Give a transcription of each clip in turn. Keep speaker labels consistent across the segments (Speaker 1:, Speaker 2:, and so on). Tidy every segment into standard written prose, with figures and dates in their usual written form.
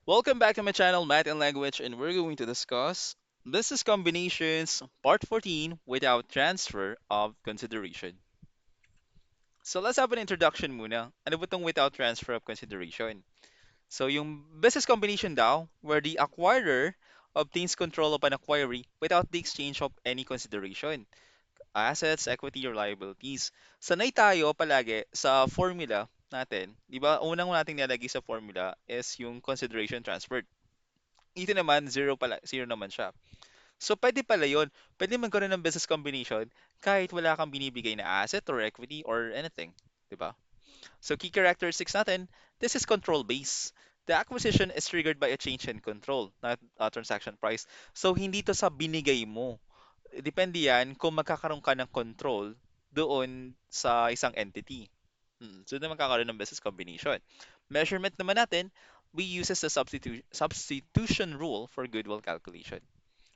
Speaker 1: Welcome back to my channel, Math and Language, and we're going to discuss business combinations, part 14, without transfer of consideration. So let's have an introduction muna. Ano ba itong without transfer of consideration? So yung business combination daw, where the acquirer obtains control of an acquiree without the exchange of any consideration, assets, equity, or liabilities. Sanay tayo palagi sa formula natin. Di ba? Unang nating nilagay sa formula is yung consideration transferred. Ito naman, zero naman siya. So, pwede pala yun. Pwede magkaroon ng business combination kahit wala kang binibigay na asset or equity or anything. Diba? So, key characteristics natin, this is control base. The acquisition is triggered by a change in control, not transaction price. So, hindi to sa binigay mo. Depende yan kung magkakaroon ka ng control doon sa isang entity. So, na magkakaroon ng business combination. Measurement naman natin, we uses the substitution rule for goodwill calculation.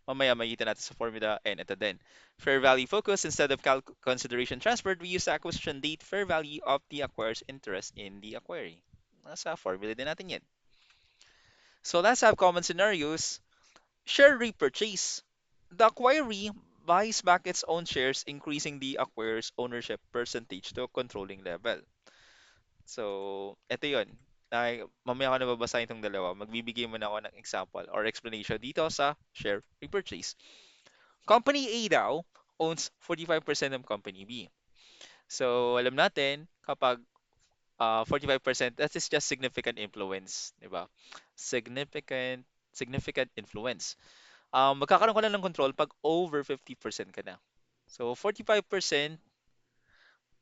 Speaker 1: Mamaya makikita natin sa formula and ito din. Fair value focus, instead of consideration transferred, we use the acquisition date fair value of the acquirer's interest in the acquiring. Nasa formula din natin yan. So let's have common scenarios. Share repurchase. The acquiree buys back its own shares, increasing the acquirer's ownership percentage to a controlling level. So, ito yun. Ay, mamaya ko na babasahin itong dalawa. Magbibigay muna ako ng example or explanation dito sa share repurchase. Company A daw owns 45% of Company B. So, alam natin, kapag 45%, that is just significant influence, di ba? Significant, significant influence. Magkakaroon ka lang ng control pag over 50% ka na. So, 45%,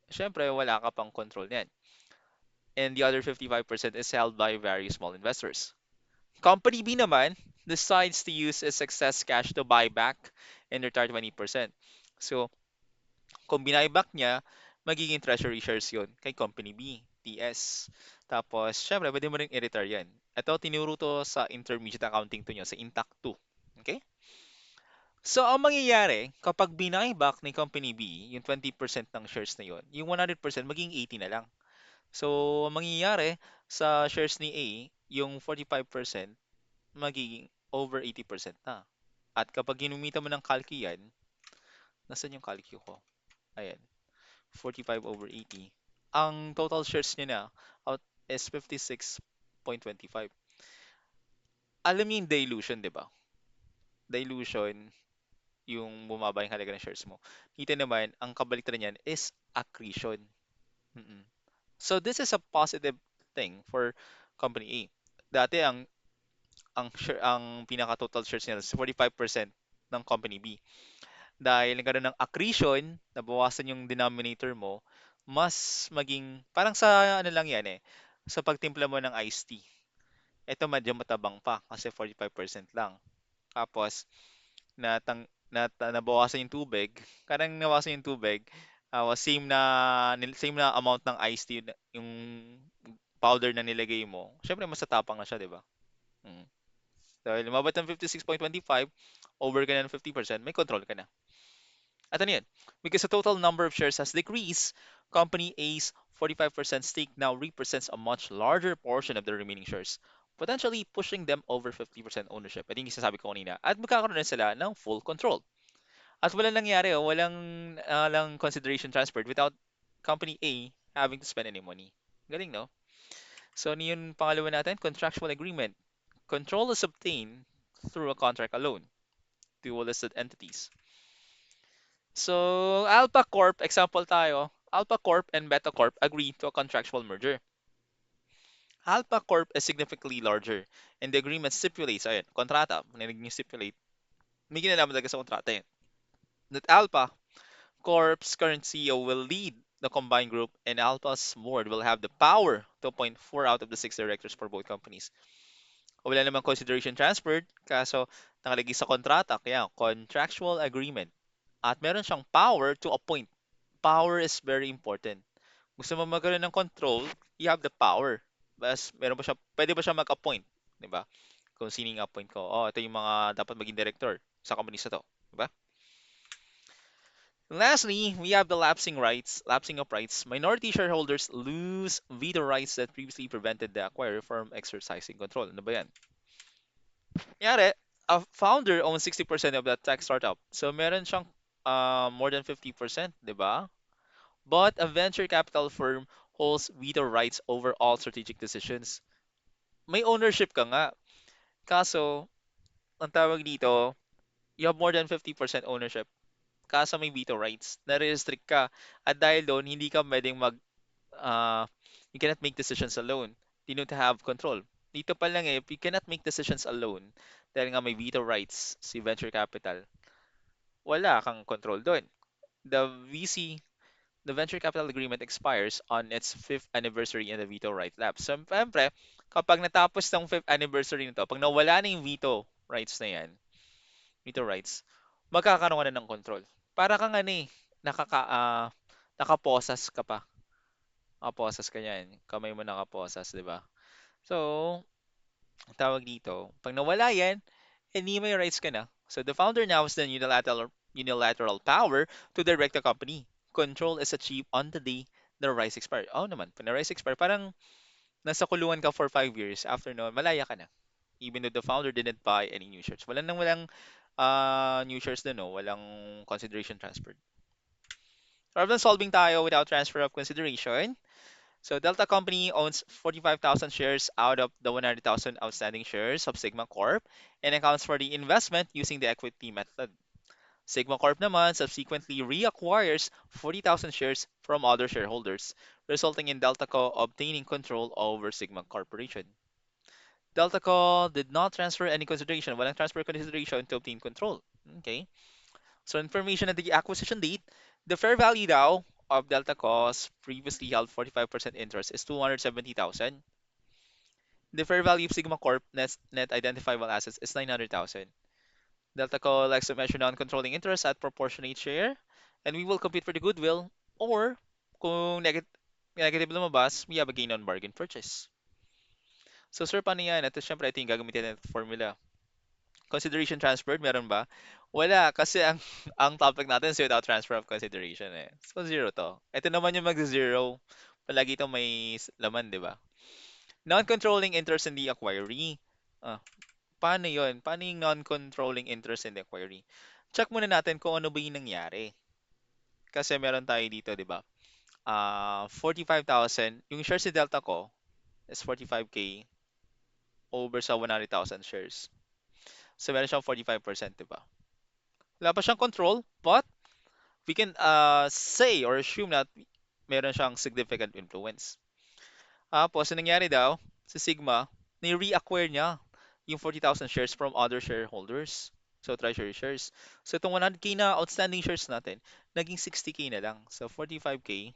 Speaker 1: syempre, wala ka pang control niyan. And the other 55% is held by very small investors. Company B naman decides to use its excess cash to buy back and retire 20%. So, kung binayback niya, magiging treasury shares yon kay Company B, TS. Tapos, syempre, pwede mo rin i-retire yan. Ito, tinuro to sa intermediate accounting to nyo, sa Intact 2. Okay? So, ang mangyayari, kapag binayback ni Company B, yung 20% ng shares na yon, yung 100% maging 80 na lang. So, ang mangyayari sa shares ni A, yung 45% magiging over 80% na. At kapag ginumita mo ng calcu yan, nasan yung calcu ko? Ayan, 45 over 80. Ang total shares niya na out is 56.25. Alam niyo yung dilution, di ba? Dilution, yung bumaba yung halaga ng shares mo. Dito naman, ang kabaliktaran niyan is accretion. Mm-mm. So this is a positive thing for company A. Dati ang pinaka total shares niya is 45% ng company B. Dahil nagkaroon ng accretion, nabawasan yung denominator mo, mas maging, parang sa ano lang yan eh, sa pagtimpla mo ng iced tea. Ito medyo matabang pa kasi 45% lang. Tapos, nabawasan yung tubig, karang nabawasan yung tubig, same na amount ng iced tea yung powder na nilagay mo. Syempre, mas tatapang na siya, di ba? Mm. Dahil lumabot ng 56.25, over ka na ng 50%, may control ka na. At ano yan? Because the total number of shares has decreased, Company A's 45% stake now represents a much larger portion of the remaining shares, potentially pushing them over 50% ownership. Ito yung sasabi ko kanina. At magkakaroon na sila ng full control. At walang nangyari, lang consideration transferred without Company A having to spend any money. Galing, no? So, ano yung pangalawa natin? Contractual agreement. Control is obtained through a contract alone, dual listed entities. So, Alpha Corp, example tayo, Alpha Corp and Beta Corp agree to a contractual merger. Alpha Corp is significantly larger and the agreement stipulates, ayun, kontrata, narinig niyo stipulate, may kinalaman talaga sa kontrata yan. That Alpha Corp's current CEO will lead the combined group and Alpha's board will have the power to appoint 4 out of the 6 directors for both companies. Wala namang consideration transferred, kaso nakalagay sa kontrata, kaya contractual agreement. At meron siyang power to appoint. Power is very important. Gusto mo magkaroon ng control, you have the power. Bas, meron pa siya, pwede ba siya mag-appoint, 'di ba? Kung sino yung appoint ko. Oh, ito yung mga dapat maging director sa company sa to, 'di ba? Lastly, we have the lapsing rights, lapsing of rights. Minority shareholders lose veto rights that previously prevented the acquirer from exercising control. Ano ba yan? Yari, a founder owns 60% of that tech startup. So meron siyang more than 50%, di ba? But a venture capital firm holds veto rights over all strategic decisions. May ownership ka nga. Kaso, ang tawag dito, you have more than 50% ownership. Kaso may veto rights. Na-restrict ka. At dahil doon, hindi ka pwedeng you cannot make decisions alone. You need to have control. Dito pa lang eh, if you cannot make decisions alone, dahil nga may veto rights si venture capital, wala kang control doon. The VC, the venture capital agreement expires on its fifth anniversary and the veto right lapse. So, siyempre, kapag natapos ng fifth anniversary nito, pag nawala na yung veto rights na yan, veto rights, magkakaroon ka na ng control. Para kang ano eh, nakaposas ka pa. Nakaposas ka yan. Kamay mo nakaposas, di ba? So, ang tawag dito, pag nawala yan, hindi may rights ka na. So the founder now has the unilateral power to direct the company. Control is achieved on the day the rights expire. Oh naman, pag na rights expire, parang nasa kulungan ka for 5 years. After noon, malaya ka na. Even though the founder didn't buy any new shares. Walang new shares na no. Walang consideration transferred. Problem solving tayo without transfer of consideration. So Delta Company owns 45,000 shares out of the 100,000 outstanding shares of Sigma Corp and accounts for the investment using the equity method. Sigma Corp naman subsequently reacquires 40,000 shares from other shareholders, resulting in Deltaco obtaining control over Sigma Corporation. Deltaco did not transfer any consideration, walang transfer consideration to obtain control. Okay. So information at the acquisition date, the fair value now of Deltaco's previously held 45% interest is 270,000. The fair value of Sigma Corp net identifiable assets is 900,000. Deltaco likes to measure non-controlling interest at proportionate share, and we will compete for the goodwill, or kung negative lumabas, we have a gain on bargain purchase. So sir, paano yan? Ito syempre, ito yung gagamitin natin formula. Consideration transferred, meron ba? Wala, kasi ang topic natin is without transfer of consideration eh. So zero to. Ito naman yung mag-zero. Palagi ito may laman, di ba? Non-controlling interest in the acquiree. Ah, paano yon? Paano yung non-controlling interest in the acquiree? Check muna natin kung ano ba yung nangyari. Kasi meron tayo dito, di ba? 45,000. Yung shares si Delta ko is 45K over sa 100,000 shares. So meron siyang 45%, di ba? Wala pa siyang control, but we can say or assume that meron siyang significant influence. Tapos, ang nangyari daw, si Sigma, ni-reacquire niya yung 40,000 shares from other shareholders. So, treasury shares. So, itong 100K na outstanding shares natin, naging 60K na lang. So, 45K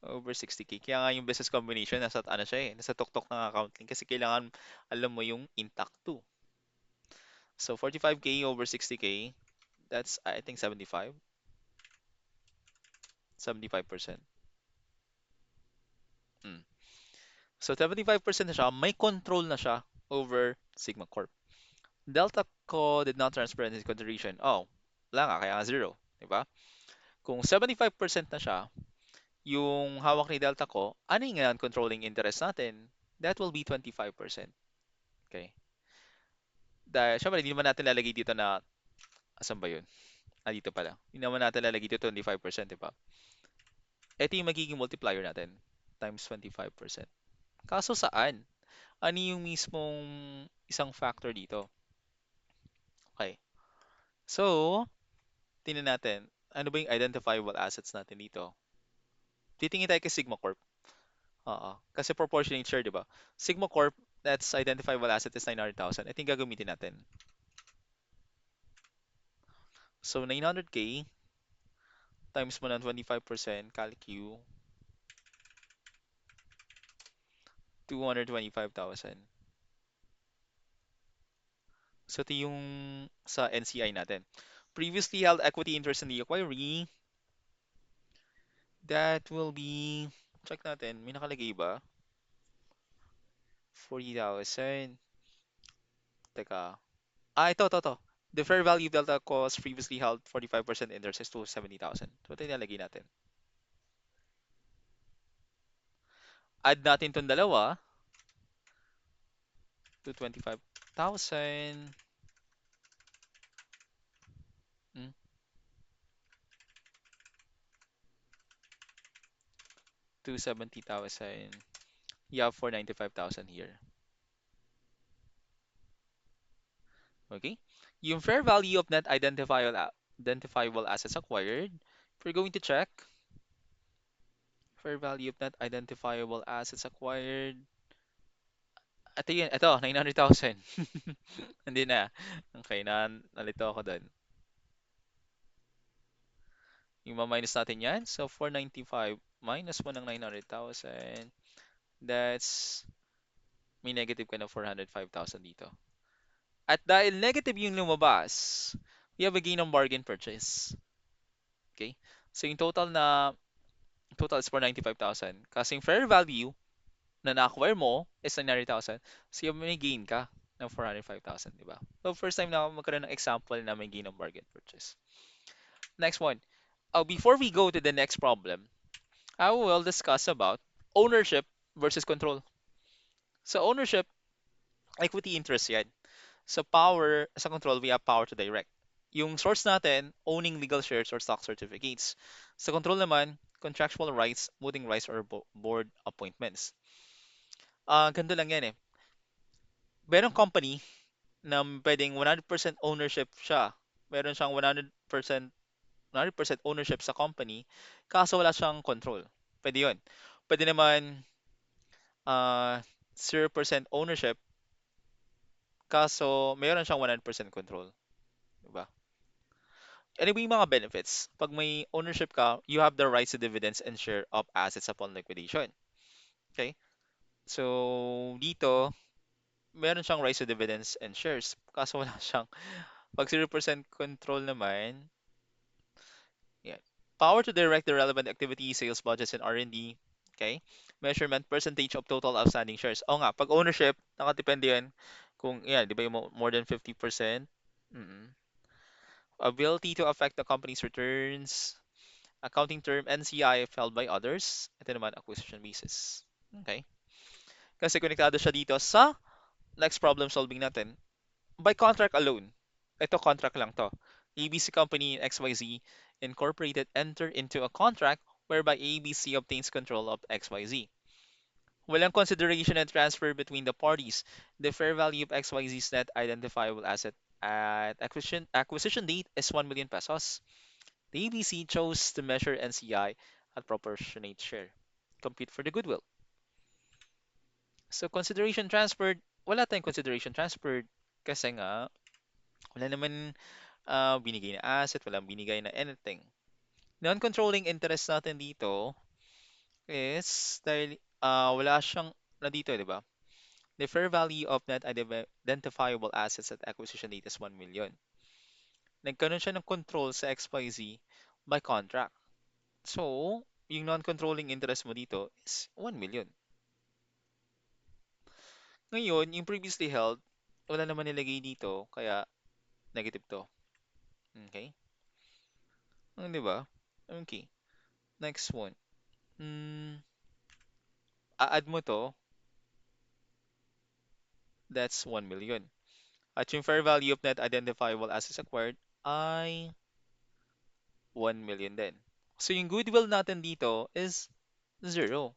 Speaker 1: over 60K. Kaya nga yung business combination, nasa ano siya eh, nasa tuktok ng accounting kasi kailangan alam mo yung intact too. So, 45K over 60K, that's I think 75, 75%. Mm. So 75% na siya, may control na siya over Sigma Corp. Delta Co did not transfer any consideration. Oh, wala nga, kaya nga zero. Diba? Kung 75% na siya, yung hawak ni Delta Co, ano yung non-controlling interest natin? That will be 25%. Okay? Dahil, syempre, hindi naman natin lalagay dito na, asan ba yun? Ah, dito pala. Hindi naman natin lalagay dito 25%, diba? Ito yung magiging multiplier natin, times 25%. Kaso saan? Ano yung mismong isang factor dito? Okay. So, tingnan natin. Ano ba yung identifiable assets natin dito? Titingin tayo kay Sigma Corp. Oo. Kasi proportionate share, di ba? Sigma Corp, that's identifiable asset is 900,000. Ito yung gagamitin natin. So, 900K times mo ng 25%, calcu, 225,000. So, ito yung sa NCI natin. Previously held equity interest in the acquiree, that will be, check natin, may nakalagay ba? 40,000. Teka. Ito. The fair value delta cost previously held 45% interest is 270,000. So, ito yung nilalagay natin. Add natin itong dalawa, 225. thousand, mm, 270,000. You have 495,000 here. Okay? Yung fair value of net identifiable assets acquired, if we're going to check, fair value of net identifiable assets acquired, ito yun, ito, 900,000. Hindi na. Okay, nalito ako doon. Yung ma-minus natin yan. So, 495 minus mo ng 900,000. That's, may negative ka na 405,000 dito. At dahil negative yung lumabas, we have a gain on bargain purchase. Okay? So, yung total is 495,000. Kasi yung fair value na na-acquire mo is 900,000. So, yung may gain ka ng 405,000, di ba? So, first time na ako magkaroon ng example na may gain on bargain purchase. Next one. Before we go to the next problem, I will discuss about ownership versus control. So, ownership, equity interest yan. Sa power, sa control, we have power to direct. Yung source natin, owning legal shares or stock certificates. Sa control naman, contractual rights, voting rights, or board appointments. Ganito lang yan eh. Merong company na pwedeng 100% ownership siya. Meron siyang 100% ownership sa company, kaso wala siyang control. Pwede yun. Pwede naman 0% ownership, kaso meron siyang 100% control. Diba? Ano ba yung mga benefits? Pag may ownership ka, you have the rights to dividends and share of assets upon liquidation. Okay? So, dito, meron siyang rights to dividends and shares. Kaso wala siyang, pag 0% control naman, yeah. Power to direct the relevant activities, sales budgets, and R&D. Okay? Measurement percentage of total outstanding shares. O nga, pag ownership, nakadepende yan kung, yeah, di ba yung more than 50%? Mm-mm. Ability to affect the company's returns. Accounting term, NCI, held by others. Ito naman, acquisition basis. Okay? Kasi konektado siya dito sa next problem solving natin. By contract alone. Ito, contract lang to. ABC Company XYZ Incorporated enter into a contract whereby ABC obtains control of XYZ. Walang consideration and transfer between the parties. The fair value of XYZ's net identifiable asset at acquisition date is 1 million pesos. The ABC chose to measure NCI at proportionate share. Compute for the goodwill. So consideration transferred, wala tayong consideration transferred kasi nga wala naman binigay na asset, walang binigay na anything. Non-controlling interest natin dito is dahil wala siyang na dito, di ba? The fair value of net identifiable assets at acquisition date is 1 million. Nagkaroon siya ng control sa XYZ by contract. So, yung non-controlling interest mo dito is 1 million. Ngayon, yung previously held, wala naman nilagay dito, kaya negative to. Okay? Di ba? Okay. Next one. Hmm, add mo to, that's 1 million. At yung fair value of net identifiable assets acquired ay 1 million din. So yung goodwill natin dito is 0.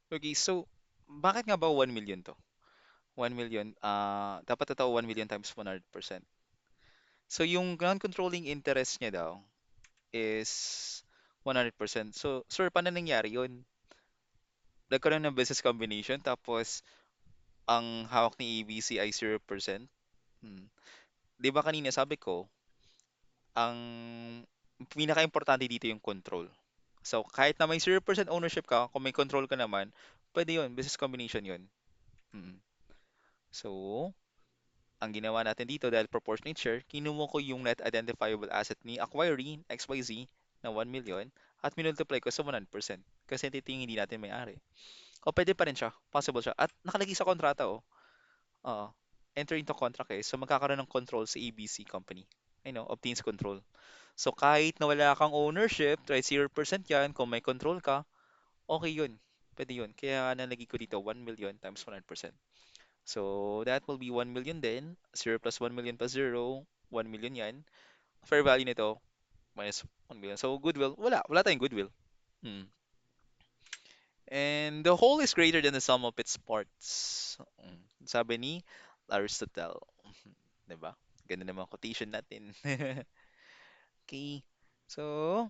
Speaker 1: Okay, so bakit nga ba 1 million to? 1 million, dapat ito 1 million times 100%. So yung non-controlling interest niya daw is 100%. So, sir, paano nangyari yun? Nagkaroon ng business combination tapos ang hawak ni ABC ay 0%. Hmm. 'Di ba kanina sabi ko, ang pinaka-importante dito yung control. So, kahit na may 0% ownership ka, kung may control ka naman, pwede yun, business combination yun. Mm. So, ang ginawa natin dito dahil proportionate share, kinuha ko yung net identifiable asset ni acquiree XYZ na 1 million at minultiply ko sa 100% kasi ito yung hindi natin may-ari. O pwede pa rin siya, possible siya. At nakalagay sa kontrata, oh. Oo. Enter into contract eh. So magkakaroon ng control sa ABC company. Obtains control. So kahit na wala kang ownership, try 0% yan, kung may control ka, okay yun. Pwede yun. Kaya nalagay ko dito 1 million times 100%. So that will be 1 million then. 0 plus 1 million plus 0, 1 million yan. Fair value nito, minus 1 million. So goodwill, wala tayong goodwill. Hmm. And the whole is greater than the sum of its parts. Sabi ni Aristotle. 'Di ba? Ganda naman quotation natin. Okay. So,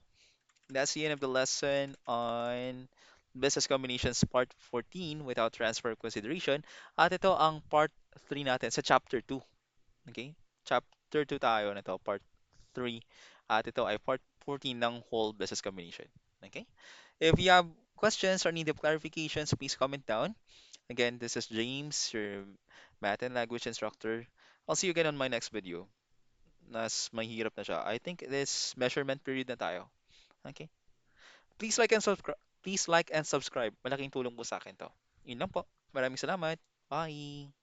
Speaker 1: that's the end of the lesson on business combinations part 14 without transfer of consideration. At ito ang part 3 natin sa chapter 2. Okay? Chapter 2 tayo na to, part 3. At ito ay part 14 ng whole business combination. Okay? If you have questions or need of clarifications, please comment down. Again, this is James, your math and language instructor. I'll see you again on my next video. Mas mahirap na siya. I think this measurement period na tayo. Okay? Please like and subscribe. Please like and subscribe. Malaking tulong po sa akin to. Yun lang po. Maraming salamat. Bye!